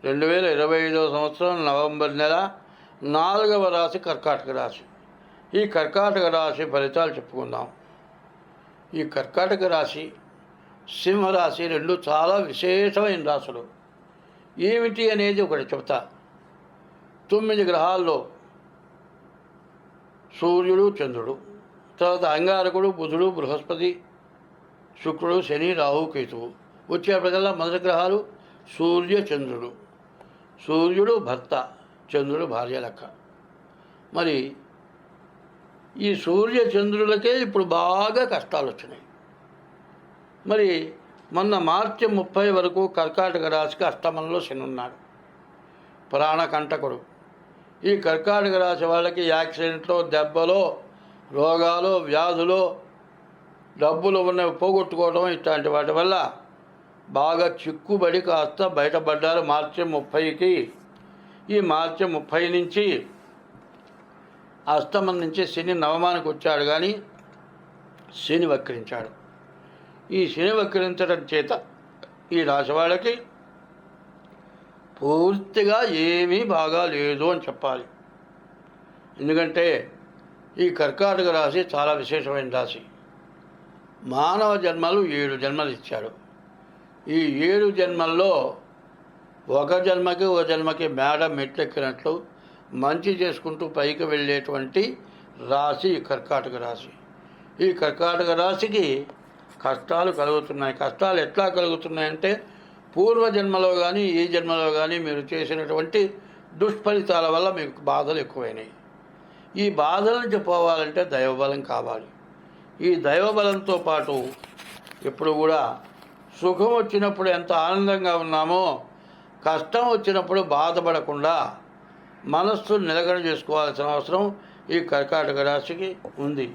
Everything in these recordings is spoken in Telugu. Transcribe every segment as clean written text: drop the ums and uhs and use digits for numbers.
2025 సంవత్సరం నవంబర్ నెల 4వ రాశి కర్కాటక రాశి. ఈ కర్కాటక రాశి ఫలితాలు చెప్పుకుందాం. ఈ కర్కాటక రాశి, సింహరాశి రెండు చాలా విశేషమైన రాశులు. ఏమిటి అనేది ఒకటి చెప్తా. 9 గ్రహాల్లో సూర్యుడు, చంద్రుడు, తర్వాత అంగారకుడు, బుధుడు, బృహస్పతి, శుక్రుడు, శని, రాహు, కేతువు. వచ్చేప్పటికల్లా మొదటి గ్రహాలు సూర్య, చంద్రుడు. సూర్యుడు భర్త, చంద్రుడు భార్య లెక్క. మరి ఈ సూర్య చంద్రులకే ఇప్పుడు బాగా కష్టాలు వచ్చినాయి. మరి మొన్న మార్చి 30 వరకు కర్కాటక రాశికి అష్టమంలో శని ఉన్నాడు, ప్రాణకంటకుడు. ఈ కర్కాటక రాశి వాళ్ళకి యాక్సిడెంట్లో, దెబ్బలో, రోగాలు, వ్యాధులు, డబ్బులు ఉన్నవి పోగొట్టుకోవడం ఇట్లాంటి వాటి వల్ల బాగా చిక్కుబడి కాస్త బయటపడ్డారు మార్చి 30కి. ఈ మార్చి 30 నుంచి అష్టమం నుంచి శని నవమానికి వచ్చాడు, కానీ శని వక్రించాడు. ఈ శని వక్రించడం చేత ఈ రాశి వాళ్ళకి పూర్తిగా ఏమీ బాగా లేదు అని చెప్పాలి. ఎందుకంటే ఈ కర్కాటక రాశి చాలా విశేషమైన రాశి. మానవ జన్మలు 7 జన్మలు ఇచ్చాడు. ఈ 7 జన్మల్లో ఒక జన్మకి మేడ మెట్లెక్కినట్లు మంచి చేసుకుంటూ పైకి వెళ్ళేటువంటి రాశి ఈ కర్కాటక రాశి. ఈ కర్కాటక రాశికి కష్టాలు కలుగుతున్నాయి. కష్టాలు ఎట్లా కలుగుతున్నాయంటే పూర్వజన్మలో కానీ ఈ జన్మలో కానీ మీరు చేసినటువంటి దుష్ఫలితాల వల్ల మీకు బాధలు ఎక్కువైనాయి. ఈ బాధల నుంచి పోవాలంటే దైవబలం కావాలి. ఈ దైవబలంతో పాటు ఇప్పుడు కూడా సుఖం వచ్చినప్పుడు ఎంత ఆనందంగా ఉన్నామో, కష్టం వచ్చినప్పుడు బాధపడకుండా మనస్సు నిలకడ చేసుకోవాల్సిన అవసరం ఈ కర్కాటక రాశికి ఉంది.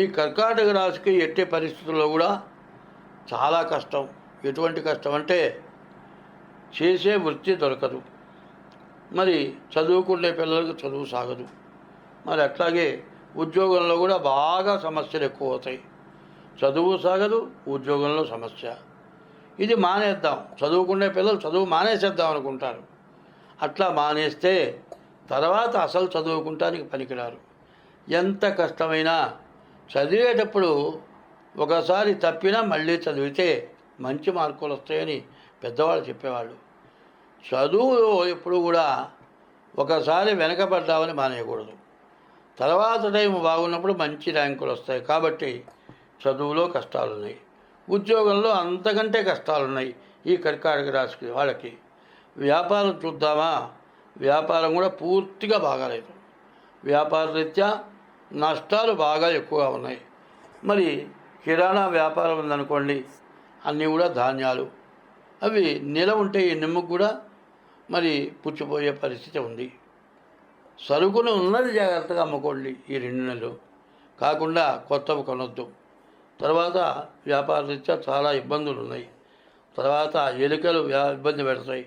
ఈ కర్కాటక రాశికి ఎట్టి పరిస్థితుల్లో కూడా చాలా కష్టం. ఎటువంటి కష్టం అంటే చేసే వృత్తి దొరకదు, మరి చదువుకునే పిల్లలకు చదువు సాగదు, మరి అట్లాగే ఉద్యోగంలో కూడా బాగా సమస్యలు ఎక్కువ అవుతాయి. చదువు సాగదు, ఉద్యోగంలో సమస్య. ఇది మానేద్దాం, చదువుకునే పిల్లలు చదువు మానేసేద్దాం అనుకుంటారు. అట్లా మానేస్తే తర్వాత అసలు చదువుకుంటానికి పనికిరారు. ఎంత కష్టమైనా చదివేటప్పుడు ఒకసారి తప్పినా మళ్ళీ చదివితే మంచి మార్కులు వస్తాయని పెద్దవాళ్ళు చెప్పేవాళ్ళు. చదువులో ఎప్పుడు కూడా ఒకసారి వెనకబడ్డామని మానేయకూడదు. తర్వాత టైం బాగున్నప్పుడు మంచి ర్యాంకులు వస్తాయి. కాబట్టి చదువులో కష్టాలున్నాయి, ఉద్యోగంలో అంతకంటే కష్టాలున్నాయి ఈ కర్కాటక రాశికి వాళ్ళకి. వ్యాపారం చూద్దామా, వ్యాపారం కూడా పూర్తిగా బాగాలేదు. వ్యాపార రీత్యా నష్టాలు బాగా ఎక్కువగా ఉన్నాయి. మరి కిరాణా వ్యాపారం ఉందనుకోండి, అన్నీ కూడా ధాన్యాలు, అవి నిల ఉంటే ఈ నిమ్మకు కూడా మరి పుచ్చిపోయే పరిస్థితి ఉంది. సరుకును ఉన్నది జాగ్రత్తగా అమ్ముకోండి ఈ 2 నెలలు, కాకుండా కొత్తవి కొనొద్దు. తర్వాత వ్యాపార రీత్యా చాలా ఇబ్బందులు ఉన్నాయి. తర్వాత ఎలుకలు ఇబ్బంది పెడతాయి.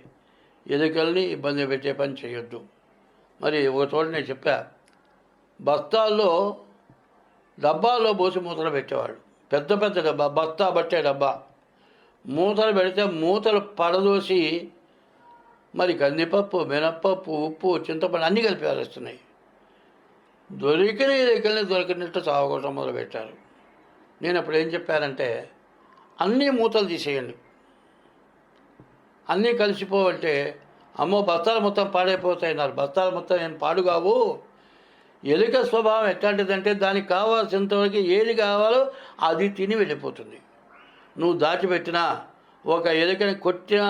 ఎలుకల్ని ఇబ్బంది పెట్టే పని చేయొద్దు. మరి ఒక చోట నేను చెప్పా, బస్తాల్లో డబ్బాల్లో పోసి మూతలు పెట్టేవాళ్ళు. పెద్ద పెద్ద డబ్బా, బస్తా బట్టే డబ్బా, మూతలు పెడితే మూతలు పడదోసి మరి కందిపప్పు, మినప్పప్పు, ఉప్పు, చింతపండు అన్నీ కలిపి పారేస్తున్నాయి. దొరికిన ఎలుకల్ని దొరికినట్టు చావకోవటం మొదలుపెట్టారు. నేను అప్పుడు ఏం చెప్పానంటే, అన్నీ మూతలు తీసేయండి, అన్నీ కలిసిపోవంటే అమ్మో బస్తాలు మొత్తం పాడైపోతాయన్నారు. బస్తాలు మొత్తం ఏం పాడు కావు. ఎలుక స్వభావం ఎట్లాంటిదంటే దానికి కావాల్సినంతవరకు ఏది కావాలో అది తిని వెళ్ళిపోతుంది. నువ్వు దాచిపెట్టినా, ఒక ఎలుకని కొట్టినా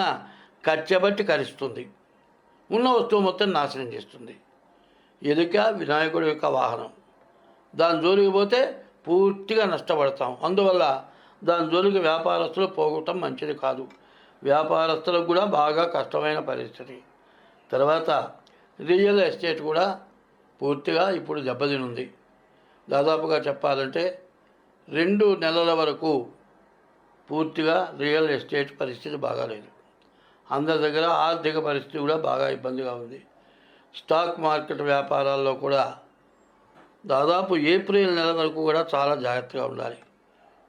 కచ్చబట్టి కరుస్తుంది, ఉన్న వస్తువు మొత్తం నాశనం చేస్తుంది. ఎలుక వినాయకుడి యొక్క వాహనం. దాని జోలికి పోతే పూర్తిగా నష్టపడతాం. అందువల్ల దాని జోలికి వ్యాపారస్తులు పోగొట్టడం మంచిది కాదు. వ్యాపారస్తులకు కూడా బాగా కష్టమైన పరిస్థితి. తర్వాత రియల్ ఎస్టేట్ కూడా పూర్తిగా ఇప్పుడు దెబ్బతినుంది. దాదాపుగా చెప్పాలంటే 2 నెలల వరకు పూర్తిగా రియల్ ఎస్టేట్ పరిస్థితి బాగాలేదు. అందరి దగ్గర ఆర్థిక పరిస్థితి కూడా బాగా ఇబ్బందిగా ఉంది. స్టాక్ మార్కెట్ వ్యాపారాల్లో కూడా దాదాపు ఏప్రిల్ నెల వరకు కూడా చాలా జాగ్రత్తగా ఉండాలి.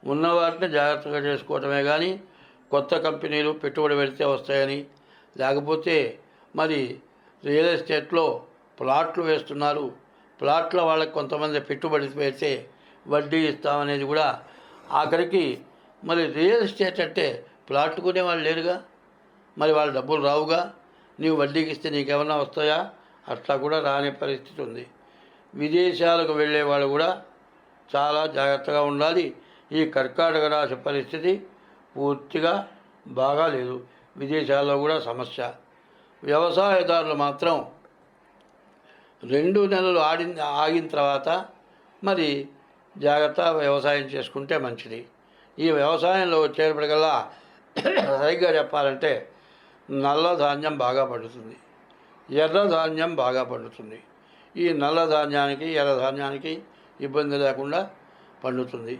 ఉన్న వాటిని జాగ్రత్తగా చేసుకోవటమే కానీ కొత్త కంపెనీలు పెట్టుబడి పెడితే వస్తాయని, లేకపోతే మరి రియల్ ఎస్టేట్లో ప్లాట్లు వేస్తున్నారు. ప్లాట్ల వాళ్ళకి కొంతమంది పెట్టుబడి పెడితే వడ్డీ ఇస్తామనేది కూడా ఆఖరికి మరి రియల్ ఎస్టేట్ అంటే ప్లాట్ కొనే వాళ్ళు లేరుగా, మరి వాళ్ళ డబ్బులు రావుగా, నీవు వడ్డీకి ఇస్తే నీకేమన్నా వస్తాయా? అట్లా కూడా రాని పరిస్థితి ఉంది. విదేశాలకు వెళ్ళేవాళ్ళు కూడా చాలా జాగ్రత్తగా ఉండాలి. ఈ కర్కాటక రాశి పరిస్థితి పూర్తిగా బాగా లేదు. విదేశాల్లో కూడా సమస్య. వ్యవసాయదారులు మాత్రం 2 నెలలు ఆగిన తర్వాత మరి జాగ్రత్త వ్యవసాయం చేసుకుంటే మంచిది. ఈ వ్యవసాయంలో వచ్చేటప్పటికల్లా సరిగ్గా చెప్పాలంటే నల్ల ధాన్యం బాగా పండుతుంది, ఎర్ర ధాన్యం బాగా పండుతుంది. ఈ నల్ల ధాన్యానికి ఎర్ర ధాన్యానికి ఇబ్బంది లేకుండా పండుతుంది.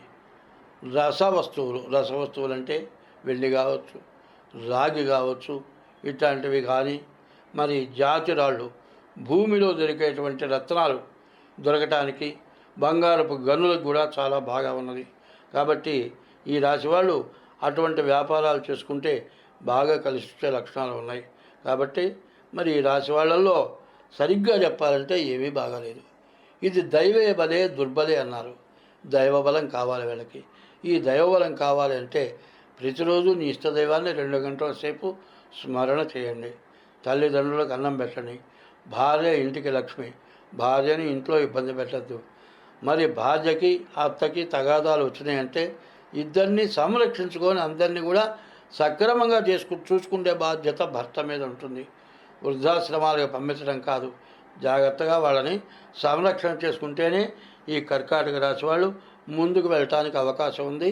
రసవస్తువులు అంటే వెండి కావచ్చు, రాగి కావచ్చు, ఇట్లాంటివి కానీ మరి జాతి రాళ్ళు, భూమిలో దొరికేటువంటి రత్నాలు దొరకటానికి బంగారపు గనులకు కూడా చాలా బాగా ఉన్నది. కాబట్టి ఈ రాశి వాళ్ళు అటువంటి వ్యాపారాలు చేసుకుంటే బాగా కలిసి వచ్చే లక్షణాలు ఉన్నాయి. కాబట్టి మరి ఈ రాశి వాళ్ళల్లో సరిగ్గా చెప్పాలంటే ఏమీ బాగాలేదు. ఇది దైవే బలే దుర్బలే అన్నారు. దైవబలం కావాలి వీళ్ళకి. ఈ దైవబలం కావాలి అంటే ప్రతిరోజు నీ ఇష్టదైవాన్ని 2 గంటల సేపు స్మరణ చేయండి. తల్లిదండ్రులకు అన్నం పెట్టండి. భార్య ఇంటికి లక్ష్మి, భార్యని ఇంట్లో ఇబ్బంది పెట్టద్దు. మరి భార్యకి అత్తకి తగాదాలు వచ్చినాయంటే ఇద్దరిని సంరక్షించుకొని అందరినీ కూడా సక్రమంగా చూసుకునే బాధ్యత భర్త మీద ఉంటుంది. వృద్ధాశ్రమాలకు పంపించడం కాదు, జాగ్రత్తగా వాళ్ళని సంరక్షణ చేసుకుంటేనే ఈ కర్కాటక రాశి వాళ్ళు ముందుకు వెళ్ళటానికి అవకాశం ఉంది.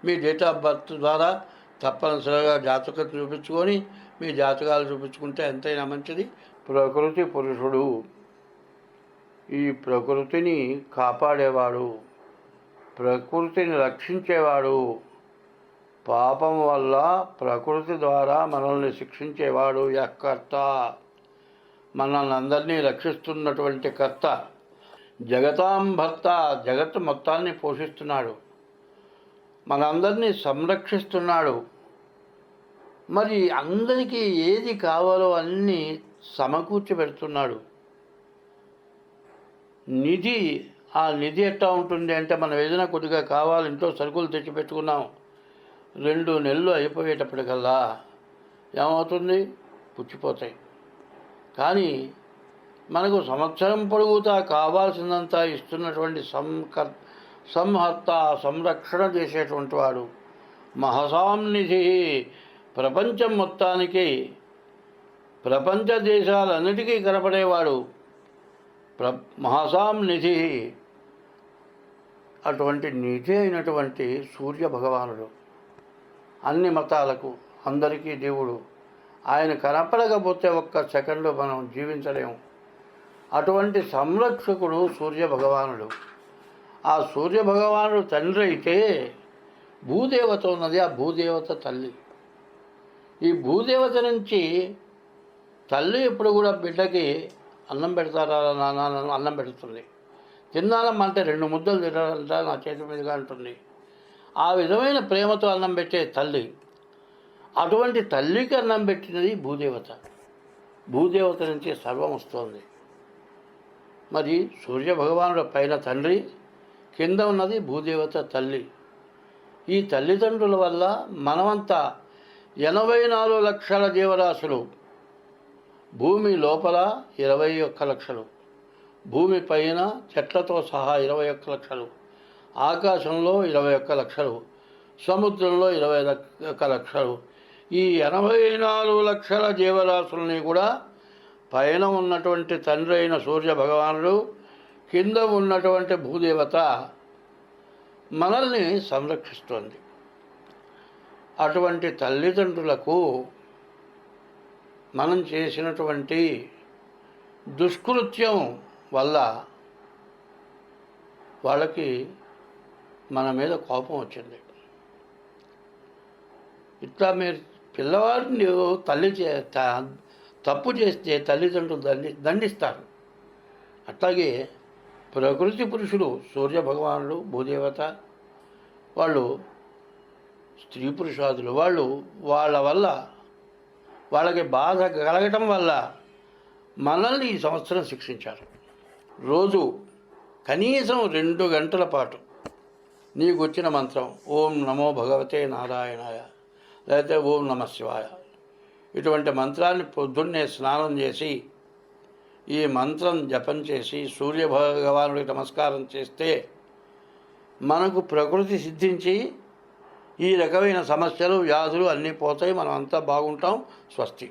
మీ డేట్ ఆఫ్ బర్త్ ద్వారా తప్పనిసరిగా జాతకం చూపించుకొని మీ జాతకాలు చూపించుకుంటే ఎంతైనా మంచిది. ప్రకృతి పురుషుడు, ఈ ప్రకృతిని కాపాడేవాడు, ప్రకృతిని రక్షించేవాడు, పాపం వల్ల ప్రకృతి ద్వారా మనల్ని శిక్షించేవాడు యఃకర్త, మనల్ని అందరినీ రక్షిస్తున్నటువంటి కర్త, జగతాం భర్త, జగత్తు మొత్తాన్ని పోషిస్తున్నాడు, మనందరినీ సంరక్షిస్తున్నాడు. మరి అందరికీ ఏది కావాలో అన్నీ సమకూర్చి పెడుతున్నాడు. నిధి, ఆ నిధి ఎట్లా ఉంటుంది అంటే మనం ఏదైనా కొద్దిగా కావాలి, ఇంట్లో సరుకులు తెచ్చిపెట్టుకున్నాం, 2 నెలలు అయిపోయేటప్పటికల్లా ఏమవుతుంది? పుచ్చిపోతాయి. కానీ మనకు సంవత్సరం పొడుగుతా కావాల్సినంత ఇస్తున్నటువంటి సంహర్త, సంరక్షణ చేసేటువంటి వాడు మహసాం నిధి, ప్రపంచం మొత్తానికి, ప్రపంచ దేశాలన్నిటికీ కనపడేవాడు మహసాం నిధి. అటువంటి నిధి అయినటువంటి సూర్య భగవానుడు అన్ని మతాలకు, అందరికీ దేవుడు. ఆయన కనపడకపోతే ఒక్క సెకండు మనం జీవించలేము. అటువంటి సంరక్షకుడు సూర్య భగవానుడు. ఆ సూర్య భగవానుడు తండ్రి అయితే భూదేవత ఉన్నది, ఆ భూదేవత తల్లి. ఈ భూదేవత నుంచి తల్లి ఎప్పుడు కూడా బిడ్డకి అన్నం పెడతారా నాన్న, అన్నం పెడుతుంది. తిన్నానమ్మంటే 2 ముద్దలు తినాలంట నా చేతి మీదుగా అంటుంది. ఆ విధమైన ప్రేమతో అన్నం పెట్టే తల్లి. అటువంటి తల్లికి అన్నం పెట్టినది భూదేవత. భూదేవత నుంచి సర్వం వస్తోంది. మరి సూర్యభగవానుడు పైన తండ్రి, కింద ఉన్నది భూదేవత తల్లి. ఈ తల్లిదండ్రుల వల్ల మనమంతా 84 లక్షల జీవరాశులు, భూమి లోపల 21 లక్షలు, భూమి పైన చెట్లతో సహా 21 లక్షలు, ఆకాశంలో 21 లక్షలు, సముద్రంలో 21 లక్షలు. ఈ 84 లక్షల జీవరాశుల్ని కూడా పైన ఉన్నటువంటి తండ్రి అయిన సూర్య భగవానుడు, కింద ఉన్నటువంటి భూదేవత మనల్ని సంరక్షిస్తోంది. అటువంటి తల్లిదండ్రులకు మనం చేసినటువంటి దుష్కృత్యం వల్ల వాళ్ళకి మన మీద కోపం వచ్చింది. ఇట్లా మీరు పిల్లవాడిని తప్పు చేస్తే తల్లిదండ్రులు దండిస్తారు. అట్లాగే ప్రకృతి పురుషులు సూర్య భగవానుడు, భూదేవత, వాళ్ళు స్త్రీ పురుషాదులు, వాళ్ళ వల్ల వాళ్ళకి బాధ కలగటం వల్ల మనల్ని ఈ సంవత్సరం శిక్షించారు. రోజు కనీసం 2 గంటల పాటు నీకు వచ్చిన మంత్రం ఓం నమో భగవతే నారాయణాయ లేకపోతే ఓం నమ శివాయ ఇటువంటి మంత్రాన్ని పొద్దున్నే స్నానం చేసి ఈ మంత్రం జపం చేసి సూర్య భగవానుడికి నమస్కారం చేస్తే మనకు ప్రకృతి సిద్ధించి ఈ రకమైన సమస్యలు వ్యాధులు అన్నీ పోతాయి. మనం అంతా బాగుంటాం. స్వస్తి.